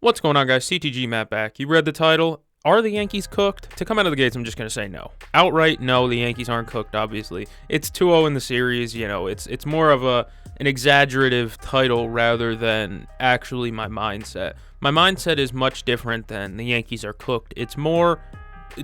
What's going on, guys? CTG Matt back. You read the title. Are the Yankees cooked? To come out of the gates, I'm just going to say no. Outright, no, the Yankees aren't cooked, obviously. It's 2-0 in the series. You know, it's more of an exaggerative title rather than actually my mindset. My mindset is much different than the Yankees are cooked. It's more,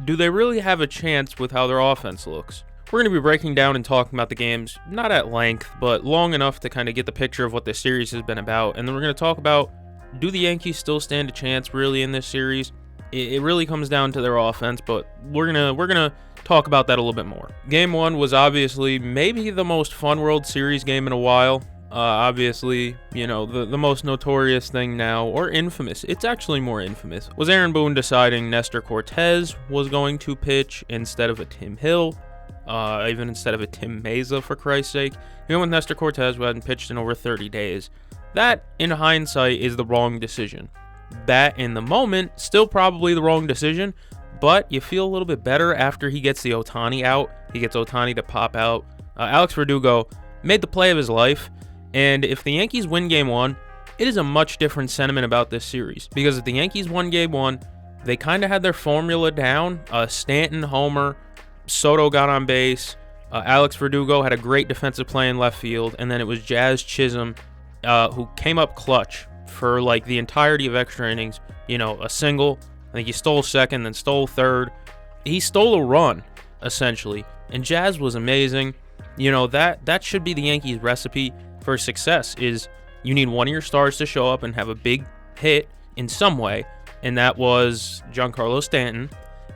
do they really have a chance with how their offense looks? We're going to be breaking down and talking about the games, not at length, but long enough to kind of get the picture of what this series has been about. And then we're going to talk about, do the Yankees still stand a chance really in this series? It really comes down to their offense, but we're gonna talk about that a little bit more. Game 1 was obviously maybe the most fun World Series game in a while. Obviously, you know, the most notorious thing now, or infamous, it's actually more infamous, was Aaron Boone deciding Nestor Cortez was going to pitch instead of a Tim Hill, even instead of a Tim Meza, for Christ's sake. He went with Nestor Cortez, who hadn't pitched in over 30 days. That, in hindsight, is the wrong decision. That, in the moment, still probably the wrong decision, but you feel a little bit better after he gets the Ohtani out. He gets Ohtani to pop out. Alex Verdugo made the play of his life, and if the Yankees win Game 1, it is a much different sentiment about this series, because if the Yankees won Game 1, they kind of had their formula down. Stanton, homer, Soto got on base, Alex Verdugo had a great defensive play in left field, and then it was Jazz Chisholm who came up clutch for like the entirety of extra innings. You know, a single, I think he stole second, then stole third. He stole a run, essentially, and Jazz was amazing. You know, that should be the Yankees' recipe for success, is you need one of your stars to show up and have a big hit in some way, and that was Giancarlo Stanton.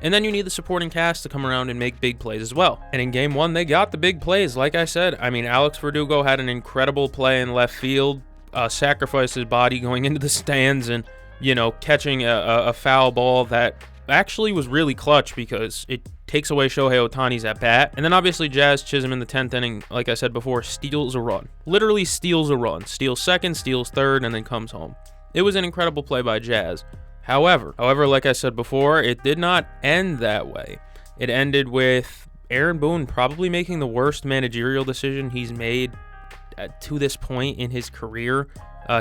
And then you need the supporting cast to come around and make big plays as well. And in Game 1, they got the big plays. Like I said, I mean, Alex Verdugo had an incredible play in left field, sacrificed his body going into the stands and, you know, catching a foul ball that actually was really clutch because it takes away Shohei Ohtani's at-bat. And then obviously Jazz Chisholm in the 10th inning, like I said before, steals a run. Literally steals a run. Steals second, steals third, and then comes home. It was an incredible play by Jazz. However, like I said before, it did not end that way. It ended with Aaron Boone probably making the worst managerial decision he's made to this point in his career.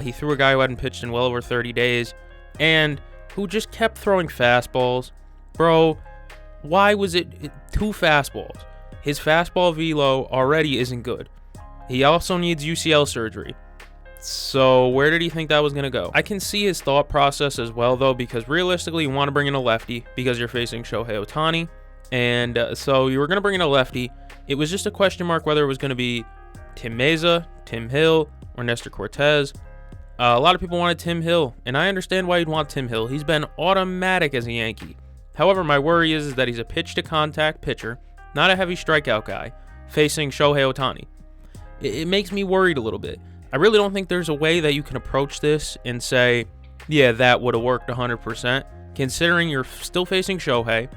He threw a guy who hadn't pitched in well over 30 days and who just kept throwing fastballs. Bro, why was it 2 fastballs? His fastball velo already isn't good. He also needs UCL surgery. So where did he think that was going to go? I can see his thought process as well, though, because realistically, you want to bring in a lefty because you're facing Shohei Ohtani. And so you were going to bring in a lefty. It was just a question mark whether it was going to be Tim Meza, Tim Hill, or Nestor Cortez. A lot of people wanted Tim Hill, and I understand why you'd want Tim Hill. He's been automatic as a Yankee. However, my worry is that he's a pitch-to-contact pitcher, not a heavy strikeout guy, facing Shohei Ohtani. It makes me worried a little bit. I really don't think there's a way that you can approach this and say, yeah, that would have worked 100%, considering you're still facing Shohei.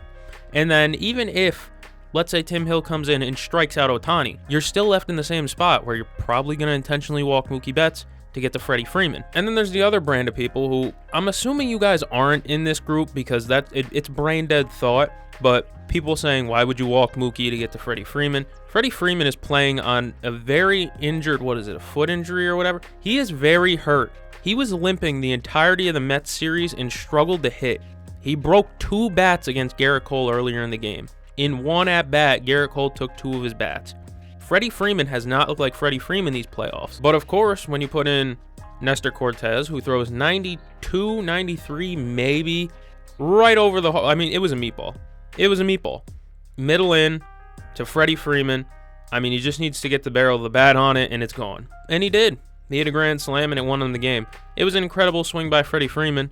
And then even if, let's say Tim Hill comes in and strikes out Ohtani, you're still left in the same spot where you're probably going to intentionally walk Mookie Betts to get to Freddie Freeman. And then there's the other brand of people who, I'm assuming you guys aren't in this group because it's brain dead thought, but people saying, why would you walk Mookie to get to Freddie Freeman? Freddie Freeman is playing on a very injured, a foot injury or whatever? He is very hurt. He was limping the entirety of the Mets series and struggled to hit. He broke 2 bats against Garrett Cole earlier in the game. In one at-bat, Garrett Cole took 2 of his bats. Freddie Freeman has not looked like Freddie Freeman these playoffs. But of course, when you put in Nestor Cortez, who throws 92, 93, maybe, right over the hole. I mean, it was a meatball. It was a meatball. Middle in to Freddie Freeman. I mean, he just needs to get the barrel of the bat on it, and it's gone. And he did. He hit a grand slam, and it won him the game. It was an incredible swing by Freddie Freeman.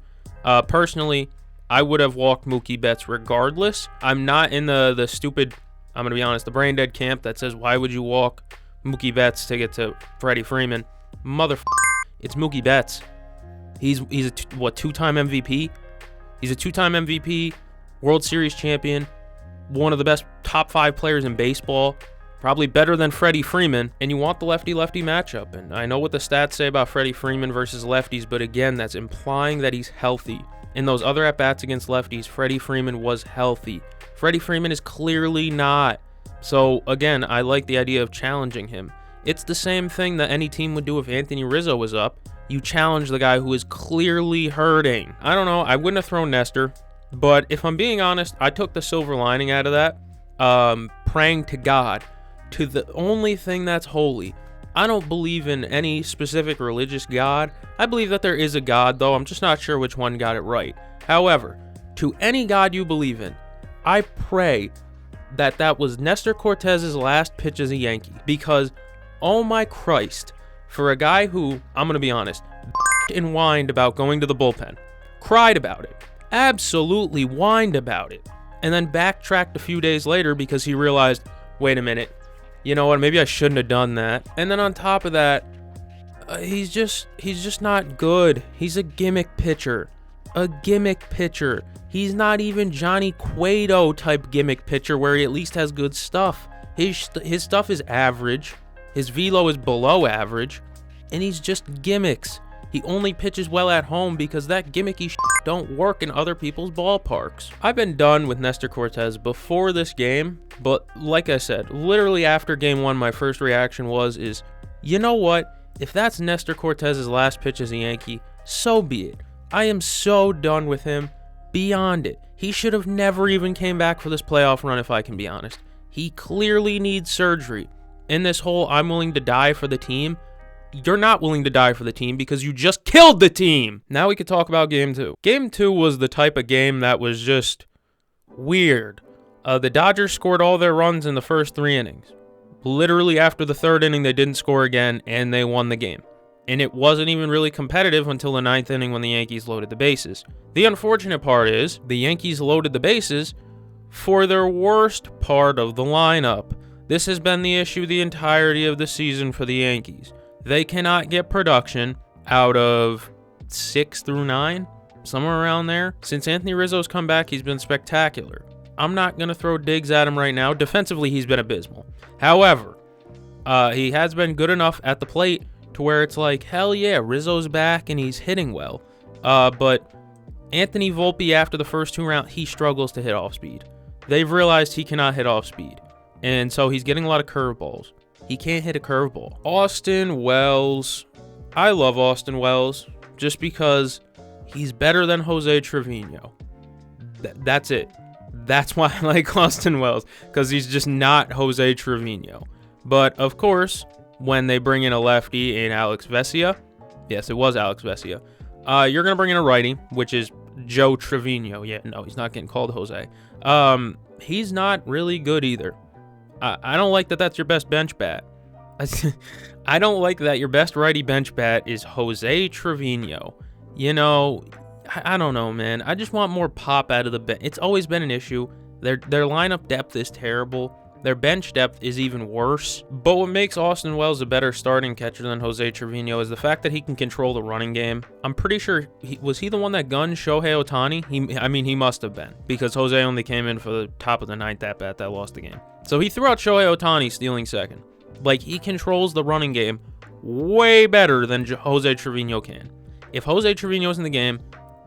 Personally, I would have walked Mookie Betts regardless. I'm not in the stupid, I'm going to be honest, the brain dead camp that says, why would you walk Mookie Betts to get to Freddie Freeman? It's Mookie Betts. He's a 2-time MVP? He's a 2-time MVP, World Series champion, one of the best top 5 players in baseball, probably better than Freddie Freeman, and you want the lefty-lefty matchup. And I know what the stats say about Freddie Freeman versus lefties, but again, that's implying that he's healthy. In those other at-bats against lefties, Freddie Freeman was healthy. Freddie Freeman is clearly not. So again, I like the idea of challenging him. It's the same thing that any team would do if Anthony Rizzo was up. You challenge the guy who is clearly hurting. I don't know. I wouldn't have thrown Nestor. But if I'm being honest, I took the silver lining out of that. Praying to God, to the only thing that's holy. I don't believe in any specific religious God. I believe that there is a God, though. I'm just not sure which one got it right. However, to any God you believe in, I pray that that was Nestor Cortez's last pitch as a Yankee. Because, oh my Christ, for a guy who, I'm going to be honest, and whined about going to the bullpen, cried about it, absolutely whined about it, and then backtracked a few days later because he realized, wait a minute, you know what, maybe I shouldn't have done that. And then on top of that, he's just not good. He's a gimmick pitcher. A gimmick pitcher. He's not even Johnny Cueto type gimmick pitcher where he at least has good stuff. His stuff is average. His velo is below average. And he's just gimmicks. He only pitches well at home because that gimmicky shit don't work in other people's ballparks. I've been done with Nestor Cortez before this game, but like I said, literally after game 1, my first reaction is, you know what? If that's Nestor Cortez's last pitch as a Yankee, so be it. I am so done with him, beyond it. He should have never even came back for this playoff run, if I can be honest. He clearly needs surgery. In this whole I'm willing to die for the team, you're not willing to die for the team because you just killed the team. Now we could talk about game 2. Game 2 was the type of game that was just weird. The Dodgers scored all their runs in the first 3 innings. Literally after the 3rd inning, they didn't score again, and they won the game. And it wasn't even really competitive until the 9th inning when the Yankees loaded the bases. The unfortunate part is, the Yankees loaded the bases for their worst part of the lineup. This has been the issue the entirety of the season for the Yankees. They cannot get production out of 6 through 9, somewhere around there. Since Anthony Rizzo's come back, he's been spectacular. I'm not going to throw digs at him right now. Defensively, he's been abysmal. However, he has been good enough at the plate to where it's like, hell yeah, Rizzo's back and he's hitting well. But Anthony Volpe, after the first 2 rounds, he struggles to hit off speed. They've realized he cannot hit off speed. And so he's getting a lot of curveballs. He can't hit a curveball. Austin Wells. I love Austin Wells just because he's better than Jose Trevino. That's it. That's why I like Austin Wells, because he's just not Jose Trevino. But, of course, when they bring in a lefty in Alex Vesia, yes, it was Alex Vesia, you're going to bring in a righty, which is Joe Trevino. Yeah, no, he's not getting called Jose. He's not really good either. I don't like that that's your best bench bat. I don't like that your best righty bench bat is Jose Trevino. You know, I don't know, man. I just want more pop out of the bench. It's always been an issue. Their lineup depth is terrible. Their bench depth is even worse. But what makes Austin Wells a better starting catcher than Jose Trevino is the fact that he can control the running game. I'm pretty sure, was he the one that gunned Shohei Ohtani? He must have been, because Jose only came in for the top of the 9th at-bat that lost the game. So he threw out Shohei Ohtani stealing second. Like, he controls the running game way better than Jose Trevino can. If Jose Trevino's in the game,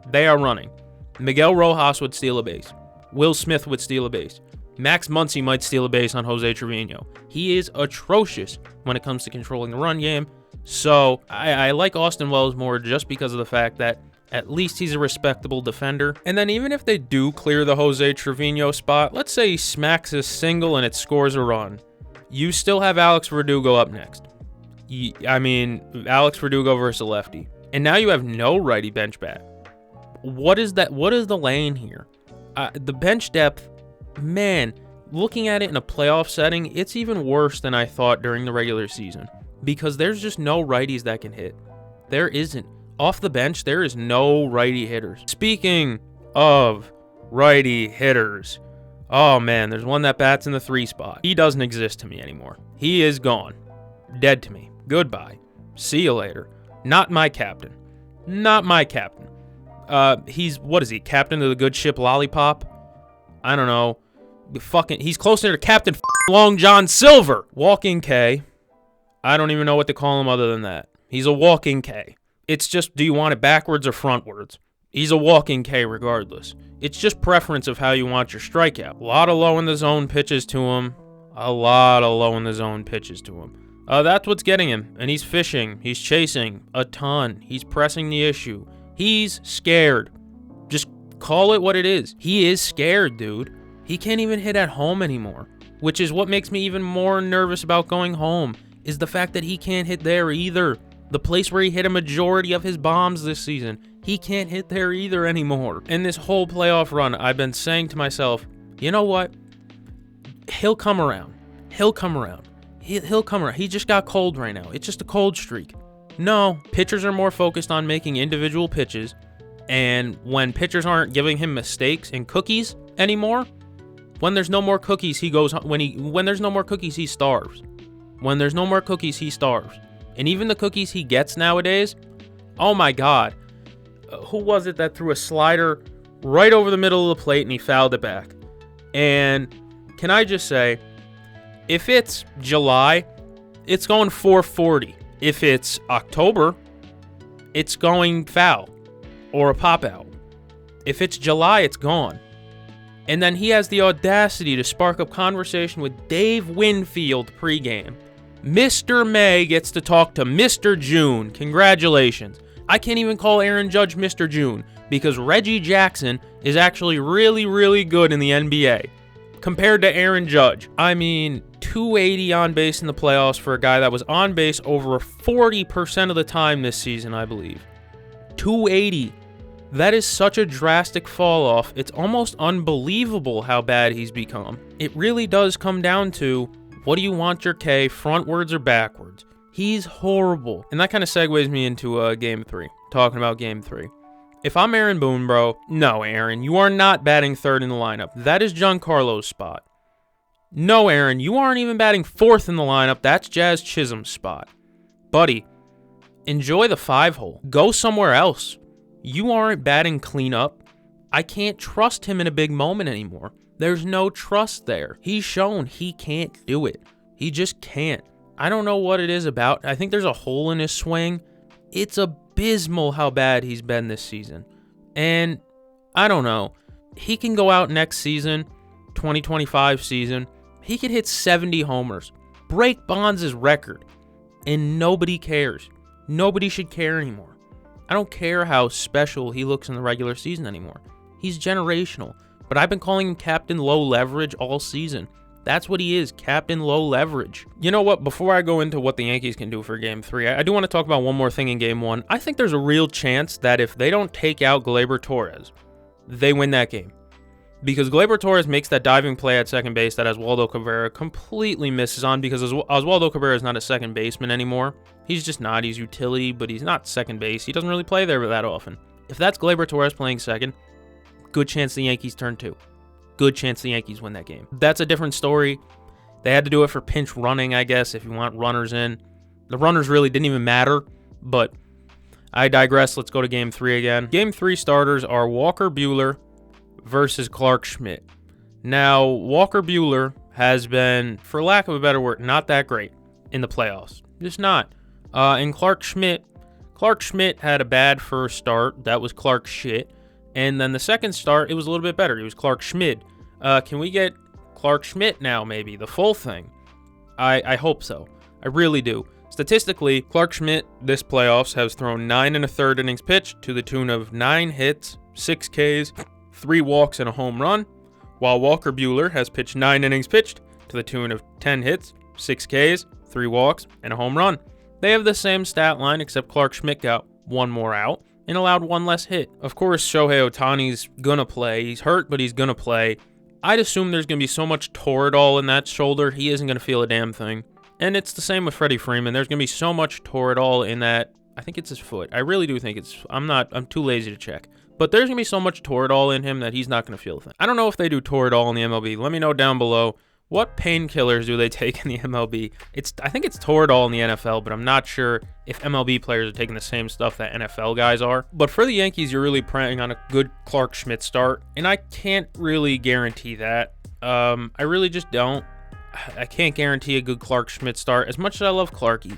they are running. Miguel Rojas would steal a base. Will Smith would steal a base. Max Muncy might steal a base on Jose Trevino. He is atrocious when it comes to controlling the run game. So I like Austin Wells more just because of the fact that at least he's a respectable defender. And then even if they do clear the Jose Trevino spot, let's say he smacks a single and it scores a run, you still have Alex Verdugo up next. Alex Verdugo versus a lefty. And now you have no righty bench bat. What is that? What is the lane here? The bench depth, man, looking at it in a playoff setting, it's even worse than I thought during the regular season, because there's just no righties that can hit. There isn't. Off the bench, there is no righty hitters. Speaking of righty hitters, oh man, there's one that bats in the 3 spot. He doesn't exist to me anymore. He is gone. Dead to me. Goodbye. See you later. Not my captain. Not my captain. What is he, captain of the good ship Lollipop? I don't know. He's closer to Captain Long John Silver. Walking K. I don't even know what to call him other than that. He's a walking K. It's just, do you want it backwards or frontwards? He's a walking K regardless. It's just preference of how you want your strikeout. A lot of low in the zone pitches to him. That's what's getting him, and he's fishing, he's chasing a ton, he's pressing the issue. He's scared. Just call it what it is. He is scared, dude. He can't even hit at home anymore, which is what makes me even more nervous about going home, is the fact that he can't hit there either. The place where he hit a majority of his bombs this season, he can't hit there either anymore. And this whole playoff run, I've been saying to myself, you know what? He'll come around. He'll come around. He'll come around. He just got cold right now. It's just a cold streak. No, pitchers are more focused on making individual pitches, and when pitchers aren't giving him mistakes and cookies anymore, when there's no more cookies, he goes. When there's no more cookies, he starves. When there's no more cookies, he starves. And even the cookies he gets nowadays, oh my God, who was it that threw a slider right over the middle of the plate and he fouled it back? And can I just say, if it's July, it's going 440. If it's October, it's going foul or a pop out. If it's July, it's gone. And then he has the audacity to spark up conversation with Dave Winfield pregame. Mr. May gets to talk to Mr. June. Congratulations. I can't even call Aaron Judge Mr. June because Reggie Jackson is actually really, really good in the NBA compared to Aaron Judge. I mean, 280 on base in the playoffs for a guy that was on base over 40% of the time this season, I believe. 280. That is such a drastic fall off. It's almost unbelievable how bad he's become. It really does come down to, what do you want your K, frontwards or backwards? He's horrible. And that kind of segues me into Game 3, talking about Game 3. If I'm Aaron Boone, bro, no, Aaron, you are not batting third in the lineup. That is Giancarlo's spot. No, Aaron, you aren't even batting fourth in the lineup. That's Jazz Chisholm's spot. Buddy, enjoy the 5-hole. Go somewhere else. You aren't batting cleanup. I can't trust him in a big moment anymore. There's no trust there. He's shown he can't do it. He just can't. I don't know what it is about. I think there's a hole in his swing. It's abysmal how bad he's been this season. And I don't know. He can go out next season, 2025 season. He could hit 70 homers, break Bonds' record, and nobody cares. Nobody should care anymore. I don't care how special he looks in the regular season anymore. He's generational. But I've been calling him Captain Low Leverage all season. That's what he is, Captain Low Leverage. You know what? Before I go into what the Yankees can do for Game 3, I do want to talk about one more thing in Game 1. I think there's a real chance that if they don't take out Gleyber Torres, they win that game. Because Gleyber Torres makes that diving play at second base that Oswaldo Cabrera completely misses on, because Oswaldo Cabrera is not a second baseman anymore. He's just not. He's utility, but he's not second base. He doesn't really play there that often. If that's Gleyber Torres playing second, good chance the Yankees turn 2. Good chance the Yankees win that game. That's a different story. They had to do it for pinch running, I guess, if you want runners in. The runners really didn't even matter, but I digress. Let's go to Game 3 again. Game 3 starters are Walker Buehler versus Clark Schmidt. Now, Walker Buehler has been, for lack of a better word, not that great in the playoffs. Just not. And Clark Schmidt had a bad first start. That was Clark shit. And then the second start, it was a little bit better. It was Clark Schmidt. Can we get Clark Schmidt now, maybe? The full thing? I hope so. I really do. Statistically, Clark Schmidt this playoffs has thrown 9 1/3 innings pitched to the tune of 9 hits, 6 Ks, 3 walks, and a home run, while Walker Buehler has pitched 9 innings pitched to the tune of 10 hits, 6 Ks, 3 walks, and a home run. They have the same stat line, except Clark Schmidt got 1 more out and allowed 1 less hit. Of course, Shohei Ohtani's gonna play. He's hurt, but he's gonna play. I'd assume there's gonna be so much Toradol in that shoulder, he isn't gonna feel a damn thing. And it's the same with Freddie Freeman. There's gonna be so much Toradol in that. I think it's his foot. I really do think it's. I'm too lazy to check. But there's gonna be so much Toradol in him that he's not gonna feel a thing. I don't know if they do Toradol in the MLB. Let me know down below. What painkillers do they take in the MLB? I think it's Toradol in the NFL, but I'm not sure if MLB players are taking the same stuff that NFL guys are. But for the Yankees, you're really praying on a good Clark Schmidt start, and I can't really guarantee that. I really just don't. I can't guarantee a good Clark Schmidt start, as much as I love Clarky,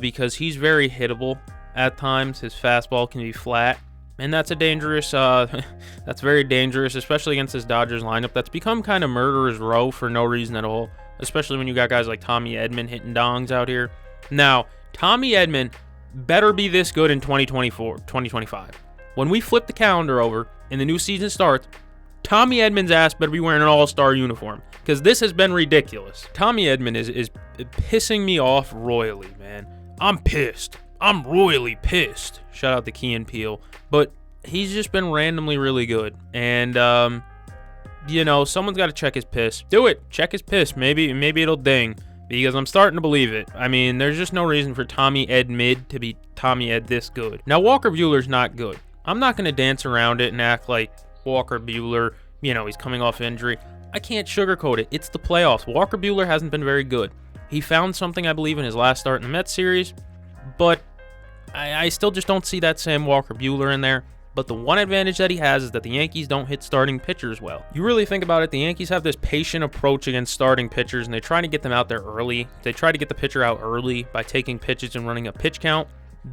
because he's very hittable at times. His fastball can be flat, and that's a dangerous, that's very dangerous, especially against this Dodgers lineup that's become kind of murderer's row for no reason at all. especially when you got guys like Tommy Edman hitting dongs out here. Now, Tommy Edman better be this good in 2025. When we flip the calendar over and the new season starts, Tommy Edman's ass better be wearing an all-star uniform, because this has been ridiculous. Tommy Edman is pissing me off royally, man. I'm pissed. I'm royally pissed. Shout out to Key and Peele. But he's just been randomly really good. And, you know, someone's got to check his piss. Do it. Check his piss. Maybe it'll ding, because I'm starting to believe it. I mean, there's just no reason for Tommy Ed Mid to be Tommy Ed this good. Now, Walker Buehler's not good. I'm not going to dance around it and act like Walker Buehler, you know, he's coming off injury. I can't sugarcoat it. It's the playoffs. Walker Buehler hasn't been very good. He found something, I believe, in his last start in the Mets series, but I still just don't see that same Walker Buehler in there. But the one advantage that he has is that the Yankees don't hit starting pitchers well. You really think about it, the Yankees have this patient approach against starting pitchers, and they try to get them out there early. They try to get the pitcher out early by taking pitches and running a pitch count.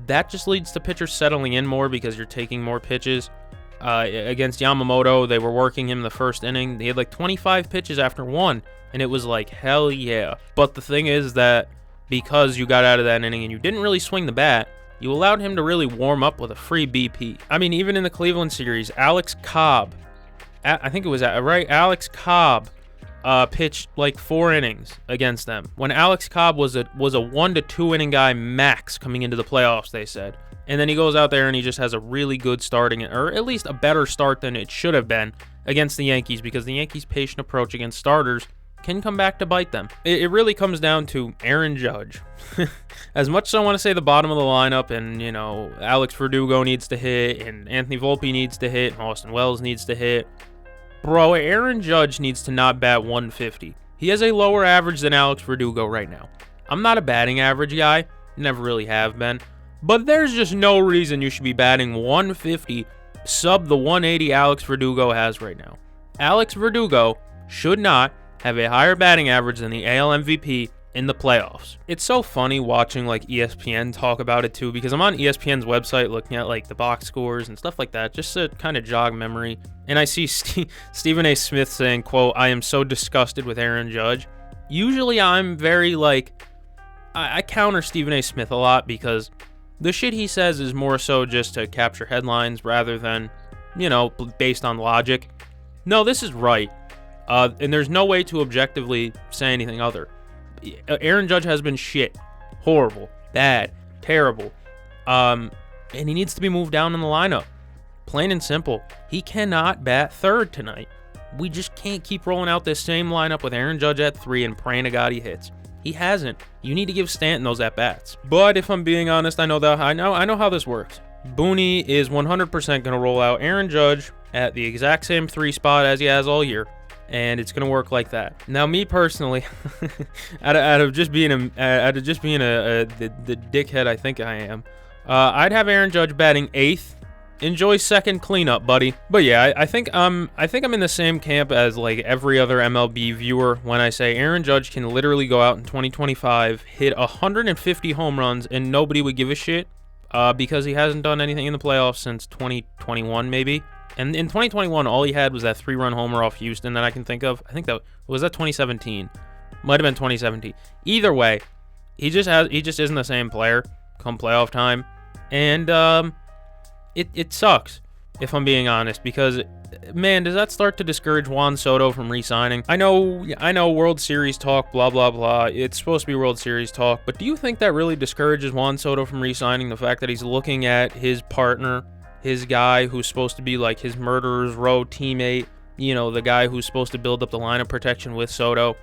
That just leads to pitchers settling in more because you're taking more pitches. Against Yamamoto, they were working him the first inning. They had like 25 pitches after one, and it was like, hell yeah. But the thing is that because you got out of that inning and you didn't really swing the bat, you allowed him to really warm up with a free BP. I mean, even in the Cleveland series, Alex Cobb, I think it was, right? Alex Cobb pitched like 4 innings against them, when Alex Cobb was a 1 to 2 inning guy max coming into the playoffs, they said. And then he goes out there and he just has a really good starting, or at least a better start than it should have been against the Yankees, because the Yankees' patient approach against starters can come back to bite them. It really comes down to Aaron Judge. As much as I want to say the bottom of the lineup, and, you know, Alex Verdugo needs to hit, and Anthony Volpe needs to hit, and Austin Wells needs to hit, bro, Aaron Judge needs to not bat 150. He has a lower average than Alex Verdugo right now. I'm not a batting average guy, never really have been, but there's just no reason you should be batting 150 sub the 180 Alex Verdugo has right now. Alex Verdugo should not have a higher batting average than the AL MVP in the playoffs. It's so funny watching like ESPN talk about it too, because I'm on ESPN's website looking at like the box scores and stuff like that, just to kind of jog memory. And I see Stephen A. Smith saying, quote, "I am so disgusted with Aaron Judge." Usually I'm very like, I counter Stephen A. Smith a lot, because the shit he says is more so just to capture headlines rather than, you know, based on logic. No, this is right. And there's no way to objectively say anything other. Aaron Judge has been shit. Horrible. Bad. Terrible. And he needs to be moved down in the lineup. Plain and simple. He cannot bat third tonight. We just can't keep rolling out this same lineup with Aaron Judge at 3 and praying to God he hits. He hasn't. You need to give Stanton those at-bats. But if I'm being honest, I know how this works. Booney is 100% going to roll out Aaron Judge at the exact same 3 spot as he has all year, and it's going to work like that. Now, me personally, out of just being the dickhead I think I am, I'd have Aaron Judge batting 8th. Enjoy second cleanup, buddy. But yeah, I think I'm in the same camp as like every other MLB viewer when I say Aaron Judge can literally go out in 2025, hit 150 home runs, and nobody would give a shit, because he hasn't done anything in the playoffs since 2021 maybe. And in 2021, all he had was that 3-run homer off Houston that I can think of. I think that was 2017. Might have been 2017. Either way, he just isn't the same player come playoff time, and It sucks, if I'm being honest, because, man, does that start to discourage Juan Soto from re-signing? I know World Series talk, blah, blah, blah. It's supposed to be World Series talk, but do you think that really discourages Juan Soto from re-signing? The fact that he's looking at his partner, his guy who's supposed to be like his murderer's row teammate, you know, the guy who's supposed to build up the line of protection with Soto,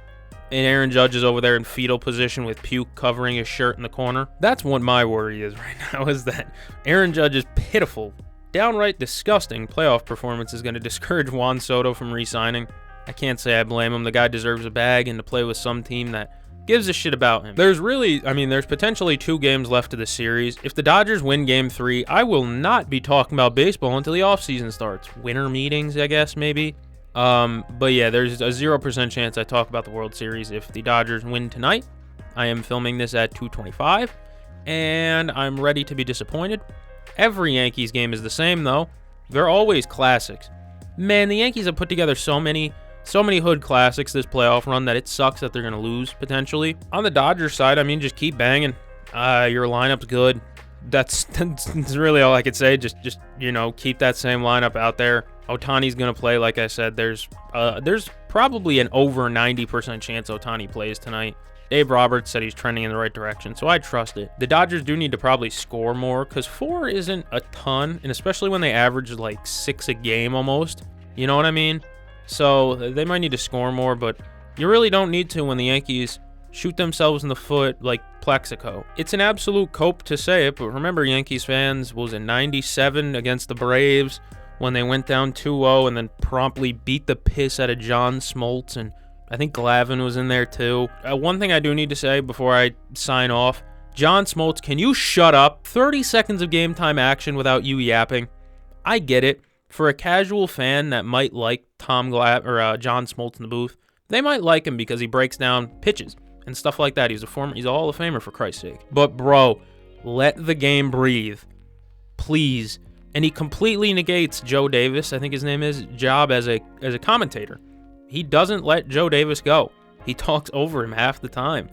and Aaron Judge is over there in fetal position with puke covering his shirt in the corner. That's what my worry is right now, is that Aaron Judge's pitiful, downright disgusting playoff performance is going to discourage Juan Soto from re-signing. I can't say I blame him. The guy deserves a bag and to play with some team that gives a shit about him. There's potentially 2 games left of the series. If the Dodgers win Game 3, I will not be talking about baseball until the offseason starts. Winter meetings, I guess, maybe. But yeah, there's a 0% chance I talk about the World Series if the Dodgers win tonight. I am filming this at 2:25, and I'm ready to be disappointed. Every Yankees game is the same, though. They're always classics. Man, the Yankees have put together so many So many hood classics this playoff run that it sucks that they're going to lose potentially. On the Dodgers side, I mean, just keep banging. Your lineup's good. That's really all I could say. Just keep that same lineup out there. Ohtani's going to play, like I said. There's probably an over 90% chance Ohtani plays tonight. Dave Roberts said he's trending in the right direction, so I trust it. The Dodgers do need to probably score more, because 4 isn't a ton, and especially when they average like 6 a game almost. You know what I mean? So they might need to score more, but you really don't need to when the Yankees shoot themselves in the foot like Plexico. It's an absolute cope to say it, but remember, Yankees fans, was it 97 against the Braves when they went down 2-0 and then promptly beat the piss out of John Smoltz, and I think Glavine was in there too. One thing I do need to say before I sign off, John Smoltz, can you shut up? 30 seconds of game time action without you yapping. I get it. For a casual fan that might like John Smoltz in the booth, they might like him because he breaks down pitches and stuff like that. He's a Hall of Famer, for Christ's sake. But bro, let the game breathe, please. And he completely negates Joe Davis, I think his name is, job as a commentator. He doesn't let Joe Davis go. He talks over him half the time.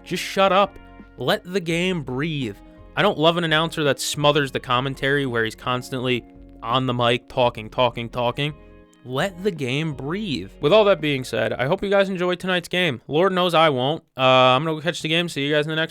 Just shut up. Let the game breathe. I don't love an announcer that smothers the commentary where he's constantly on the mic talking. Let the game breathe. With all that being said, I hope you guys enjoyed tonight's game. Lord knows I won't. I'm going to go catch the game. See you guys in the next one.